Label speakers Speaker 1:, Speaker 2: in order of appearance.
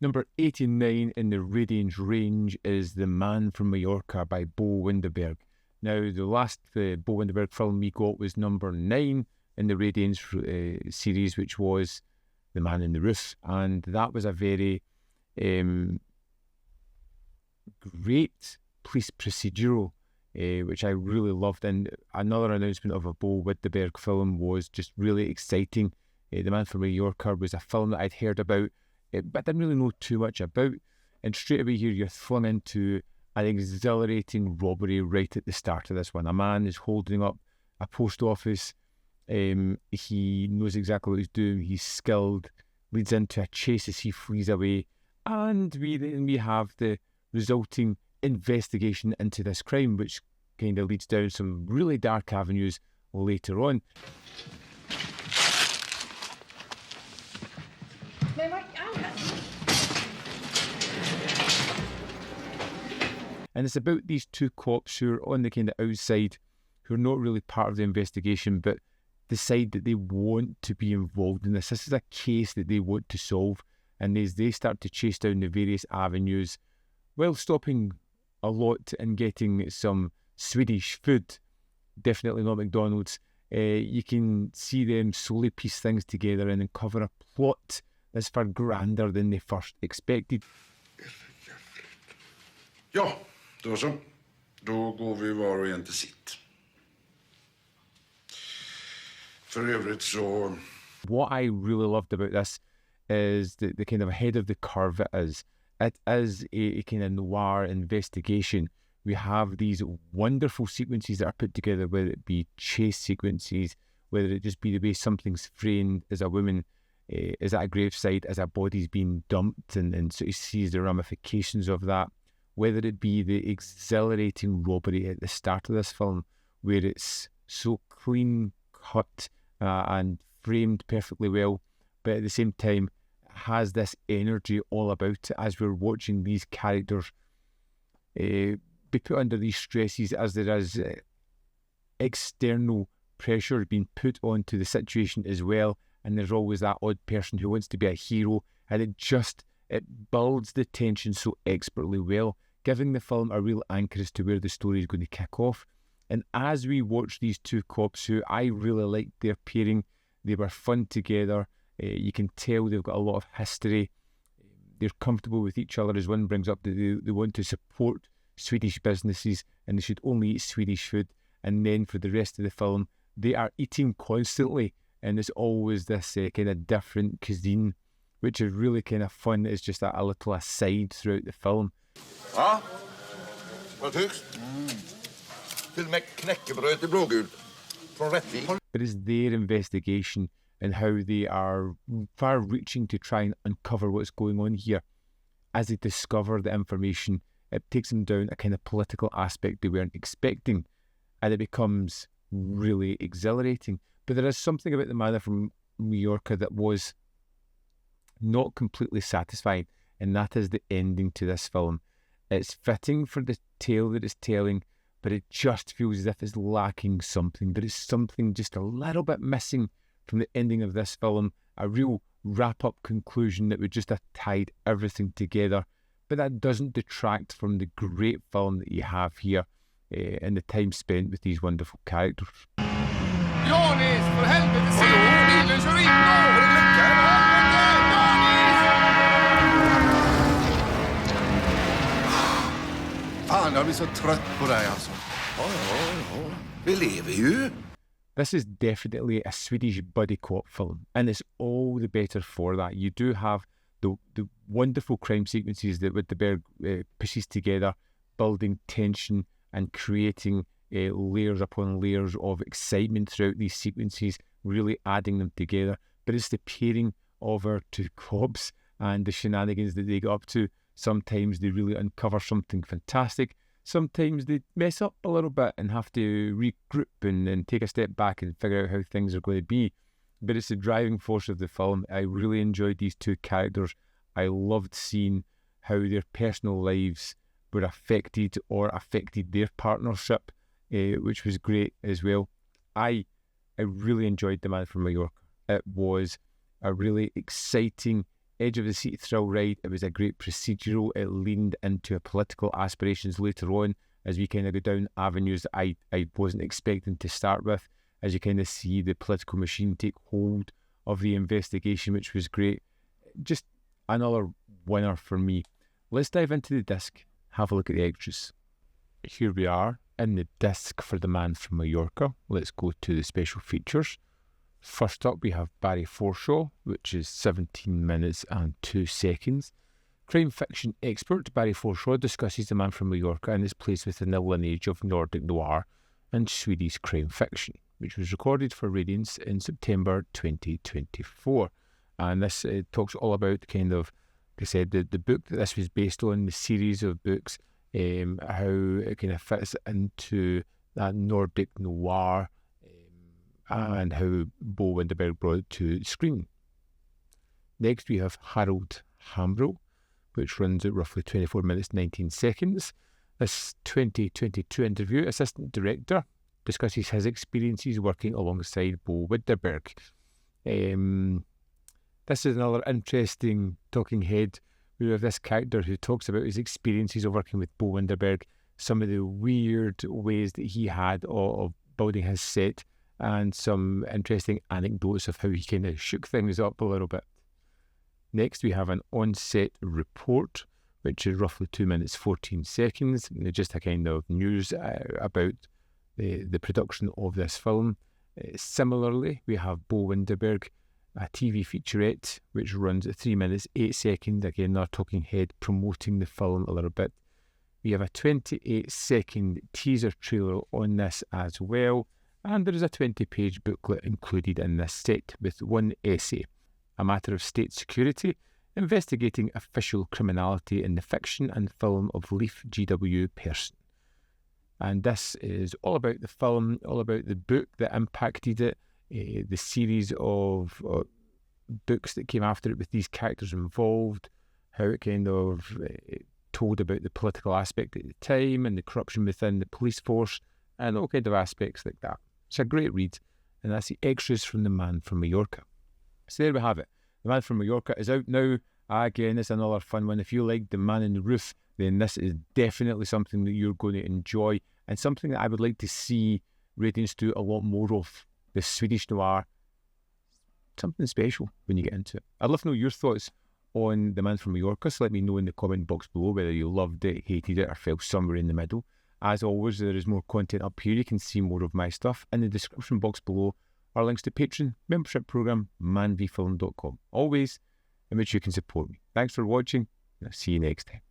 Speaker 1: Number 89 in the Radiance range is The Man from Mallorca by Bo Winderberg. Now, the last Bo Winderberg film we got was number 9 in the Radiance series, which was The Man in the Roof. And that was a very great police procedural, which I really loved. And another announcement of a Bo Winderberg film was just really exciting. The Man from Majorca was a film that I'd heard about, but I didn't really know too much about. And straight away here, you're flung into an exhilarating robbery right at the start of this one. A man is holding up a post office. He knows exactly what he's doing. He's skilled. Leads into a chase as he flees away. And we have the resulting investigation into this crime, which kind of leads down some really dark avenues later on. And it's about these two cops who are on the kind of outside, who are not really part of the investigation, but decide that they want to be involved in this. This is a case that they want to solve. And as they start to chase down the various avenues, while stopping a lot and getting some Swedish food, definitely not McDonald's, you can see them slowly piece things together and uncover a plot that's far grander than they first expected.
Speaker 2: Ja, då så. Då går vi var och en till sitt. För övrigt så...
Speaker 1: What I really loved about this is the kind of ahead of the curve it is. It is a kind of noir investigation. We have these wonderful sequences that are put together, whether it be chase sequences, whether it just be the way something's framed as a woman is at a graveside, as a body's being dumped, and so he sees the ramifications of that, whether it be the exhilarating robbery at the start of this film, where it's so clean cut and framed perfectly well, but at the same time has this energy all about it as we're watching these characters be put under these stresses, as there is external pressure being put onto the situation as well. And there's always that odd person who wants to be a hero, and it builds the tension so expertly well, giving the film a real anchor as to where the story is going to kick off. And as we watch these two cops, who I really liked their pairing, they were fun together. You can tell they've got a lot of history. They're comfortable with each other, as one brings up that they want to support Swedish businesses and they should only eat Swedish food. And then for the rest of the film, they are eating constantly, and there's always this kind of different cuisine, which is really kind of fun. It's just a little aside throughout the film.
Speaker 2: Ja, vad tycks? Till och med knäckebröd i blågult från Rättvik.
Speaker 1: But it's their investigation and how they are far-reaching to try and uncover what's going on here. As they discover the information, it takes them down a kind of political aspect they weren't expecting, and it becomes really exhilarating. But there is something about The Man from Mallorca that was not completely satisfying, and that is the ending to this film. It's fitting for the tale that it's telling, but it just feels as if it's lacking something. There is something just a little bit missing from the ending of this film, a real wrap-up conclusion that would just have tied everything together. But that doesn't detract from the great film that you have here and the time spent with these wonderful characters.
Speaker 3: Janis, för helvete, se bilen kör in då! Fan, jag blir så trött på dig alltså.
Speaker 2: Ja. Vi lever ju.
Speaker 1: This is definitely a Swedish buddy cop film, and it's all the better for that. You do have the wonderful crime sequences that Winterberg pushes together, building tension and creating layers upon layers of excitement throughout these sequences, really adding them together. But it's the pairing of our two cops and the shenanigans that they get up to. Sometimes they really uncover something fantastic. Sometimes they mess up a little bit and have to regroup and take a step back and figure out how things are going to be. But it's the driving force of the film. I really enjoyed these two characters. I loved seeing how their personal lives were affected or affected their partnership, which was great as well. I really enjoyed The Man from Mallorca. It was a really exciting, edge of the seat thrill ride. It was a great procedural. It leaned into political aspirations later on as we kind of go down avenues that I wasn't expecting to start with, as you kind of see the political machine take hold of the investigation, which was great. Just another winner for me. Let's dive into the disc, have a look at the extras. Here we are in the disc for The Man from Mallorca. Let's go to the special features. First up, we have Barry Forshaw, which is 17 minutes and 2 seconds. Crime fiction expert Barry Forshaw discusses The Man from Mallorca and is placed within the lineage of Nordic noir and Swedish crime fiction, which was recorded for Radiance in September 2024. And this talks all about kind of, like I said, the book that this was based on, the series of books, how it kind of fits into that Nordic noir, and how Bo Winderberg brought it to screen. Next, we have Harold Hambro, which runs at roughly 24 minutes 19 seconds. This 2022 interview, assistant director, discusses his experiences working alongside Bo Winderberg. This is another interesting talking head. We have this character who talks about his experiences of working with Bo Winderberg, some of the weird ways that he had of building his set, and some interesting anecdotes of how he kind of shook things up a little bit. Next, we have an on-set report, which is roughly 2 minutes 14 seconds. Just a kind of news about the production of this film. Similarly, we have Bo Winderberg, a TV featurette, which runs at 3 minutes 8 seconds. Again, another talking head promoting the film a little bit. We have a 28-second teaser trailer on this as well. And there is a 20-page booklet included in this set with one essay, A Matter of State Security, investigating official criminality in the fiction and film of Leif G.W. Persson. And this is all about the film, all about the book that impacted it, the series of books that came after it with these characters involved, how it kind of told about the political aspect at the time and the corruption within the police force and all kinds of aspects like that. It's a great read, and that's the extras from The Man from Mallorca. So there we have it. The Man from Mallorca is out now. Again, it's another fun one. If you like The Man in the Roof, then this is definitely something that you're going to enjoy, and something that I would like to see Radiance do a lot more of. The Swedish noir, something special when you get into it. I'd love to know your thoughts on The Man from Mallorca, so let me know in the comment box below whether you loved it, hated it, or fell somewhere in the middle. As always, there is more content up here. You can see more of my stuff. In the description box below are links to Patreon, membership program, manvfilm.com. Always in which you can support me. Thanks for watching, and I'll see you next time.